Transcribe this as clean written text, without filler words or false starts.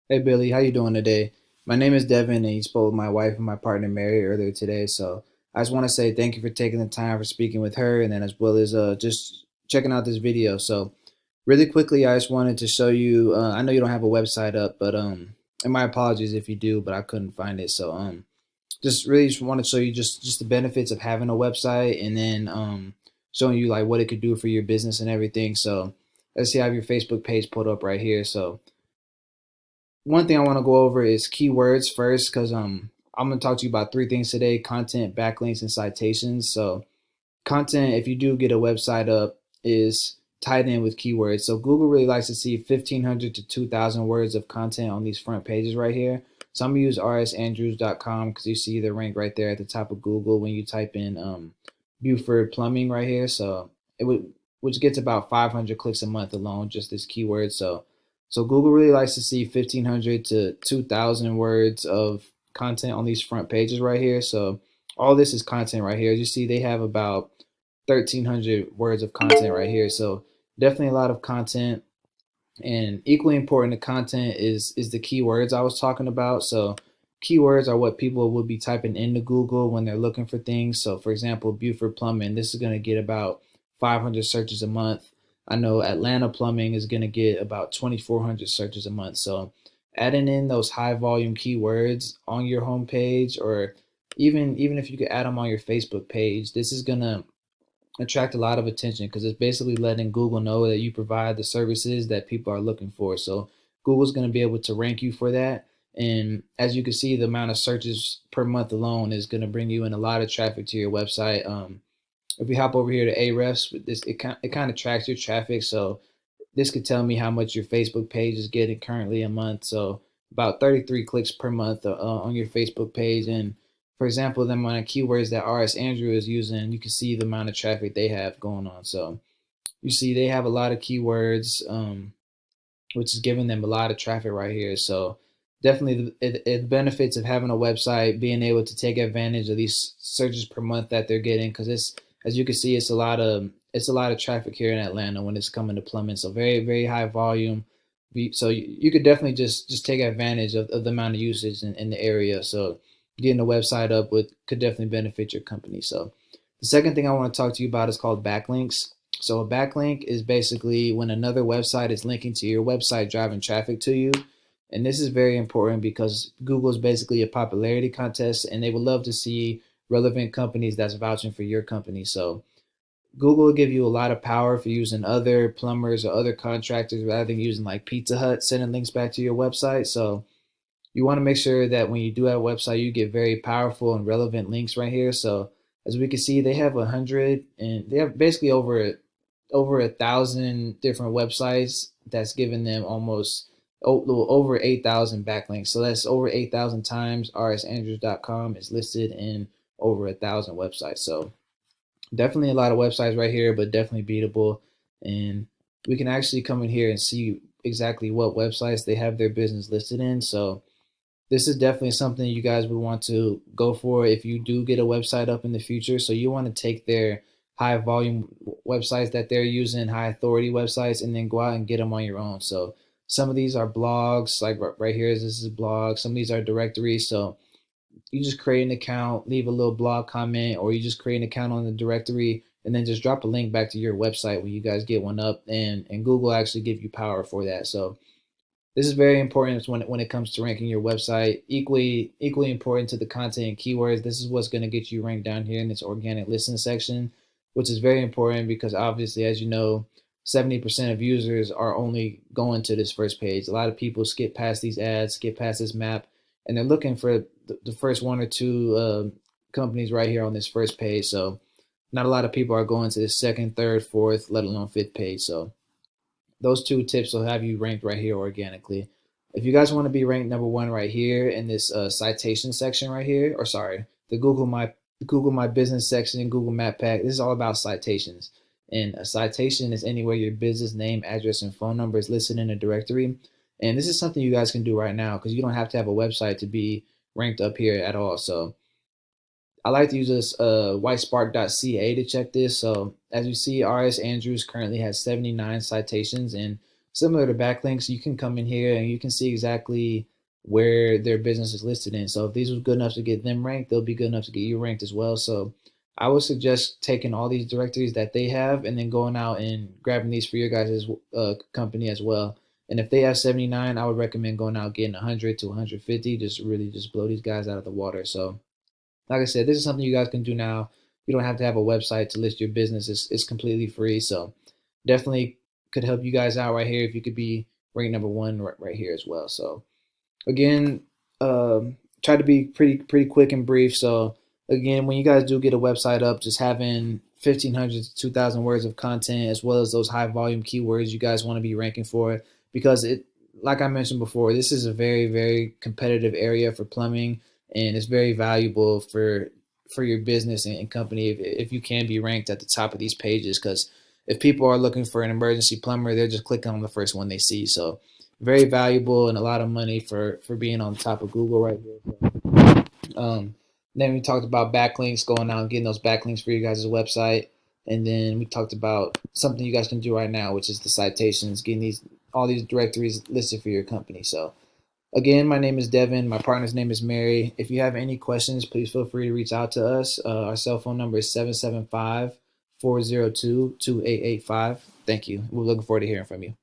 Hey Billy, how you doing today? My name is Devin, and you spoke with my wife and my partner Mary earlier today. So I just want to say thank you for taking the time for speaking with her, and then as well as just checking out this video. So really quickly, I just wanted to show you. I know you don't have a website up, but and my apologies if you do, but I couldn't find it. So just really just want to show you just the benefits of having a website, and then showing you like what it could do for your business and everything. So let's see, I have your Facebook page pulled up right here. So one thing I want to go over is keywords first, because I'm gonna talk to you about three things today: content, backlinks, and citations. So content, if you do get a website up, is tied in with keywords. So Google really likes to see 1,500 to 2,000 words of content on these front pages right here. So I'm gonna use rsandrews.com because you see the rank right there at the top of Google when you type in Buford plumbing right here. So it would, which gets about 500 clicks a month alone, just this keyword. So Google really likes to see 1,500 to 2,000 words of content on these front pages right here. So all this is content right here. As you see, they have about 1,300 words of content right here. So definitely a lot of content. And equally important to content is the keywords I was talking about. So keywords are what people will be typing into Google when they're looking for things. So for example, Buford plumbing, this is going to get about 500 searches a month. I know Atlanta plumbing is going to get about 2,400 searches a month. So adding in those high volume keywords on your homepage, or even if you could add them on your Facebook page, this is going to attract a lot of attention because it's basically letting Google know that you provide the services that people are looking for. So Google's going to be able to rank you for that. And as you can see, the amount of searches per month alone is going to bring you in a lot of traffic to your website. If we hop over here to Ahrefs, this it kind of tracks your traffic. So this could tell me how much your Facebook page is getting currently a month. So about 33 clicks per month on your Facebook page. And for example, the amount of keywords that RS Andrew is using, you can see the amount of traffic they have going on. So you see they have a lot of keywords, which is giving them a lot of traffic right here. So definitely it benefits of having a website, being able to take advantage of these searches per month that they're getting, because it's, as you can see, it's a lot of traffic here in Atlanta when it's coming to plumbing. So very high volume. So you could definitely just take advantage of the amount of usage in the area. So getting a website up would could definitely benefit your company. So the second thing I want to talk to you about is called backlinks. So a backlink is basically when another website is linking to your website, driving traffic to you. And this is very important because Google is basically a popularity contest, and they would love to see relevant companies that's vouching for your company. So Google will give you a lot of power for using other plumbers or other contractors rather than using like Pizza Hut sending links back to your website. So you want to make sure that when you do have a website, you get very powerful and relevant links right here. So as we can see, they have 100, and they have basically over 1,000 different websites that's given them almost over 8,000 backlinks. So that's over 8,000 times rsandrews.com is listed in over 1,000 websites. So definitely a lot of websites right here, but definitely beatable. And we can actually come in here and see exactly what websites they have their business listed in. So this is definitely something you guys would want to go for if you do get a website up in the future. So you want to take their high volume websites that they're using, high authority websites, and then go out and get them on your own. So some of these are blogs, like right here, this is blog. Some of these are directories. So you just create an account, leave a little blog comment, or you just create an account on the directory and then just drop a link back to your website when you guys get one up, and Google actually give you power for that. So this is very important when it comes to ranking your website. Equally important to the content and keywords. This is what's going to get you ranked down here in this organic listen section, which is very important because obviously, as you know, 70% of users are only going to this first page. A lot of people skip past these ads, skip past this map, and they're looking for the first one or two companies right here on this first page. So not a lot of people are going to the second, third, fourth, let alone fifth page. So those two tips will have you ranked right here organically. If you guys want to be ranked number one right here in this citation section right here, or sorry, the Google My Business section in Google Map Pack, this is all about citations. And a citation is anywhere your business name, address, and phone number is listed in a directory. And this is something you guys can do right now because you don't have to have a website to be ranked up here at all. So I like to use this whitespark.ca to check this. So as you see, RS Andrews currently has 79 citations, and similar to backlinks, you can come in here and you can see exactly where their business is listed in. So if these was good enough to get them ranked, they'll be good enough to get you ranked as well. So I would suggest taking all these directories that they have and then going out and grabbing these for your guys' company as well. And if they have 79, I would recommend going out getting 100 to 150. Just really just blow these guys out of the water. So like I said, this is something you guys can do now. You don't have to have a website to list your business. It's completely free. So definitely could help you guys out right here if you could be ranked number one right here as well. So again, try to be pretty quick and brief. So again, when you guys do get a website up, just having 1,500 to 2,000 words of content as well as those high volume keywords you guys want to be ranking for, because it, like I mentioned before, this is a very competitive area for plumbing, and it's very valuable for your business and company if you can be ranked at the top of these pages, because if people are looking for an emergency plumber, they're just clicking on the first one they see. So very valuable and a lot of money for being on top of Google right here. Then we talked about backlinks, going out and getting those backlinks for your guys' website, and then we talked about something you guys can do right now, which is the citations, getting these all these directories listed for your company. So again, my name is Devin. My partner's name is Mary. If you have any questions, please feel free to reach out to us. Our cell phone number is 775 402 2885. Thank you. We're looking forward to hearing from you.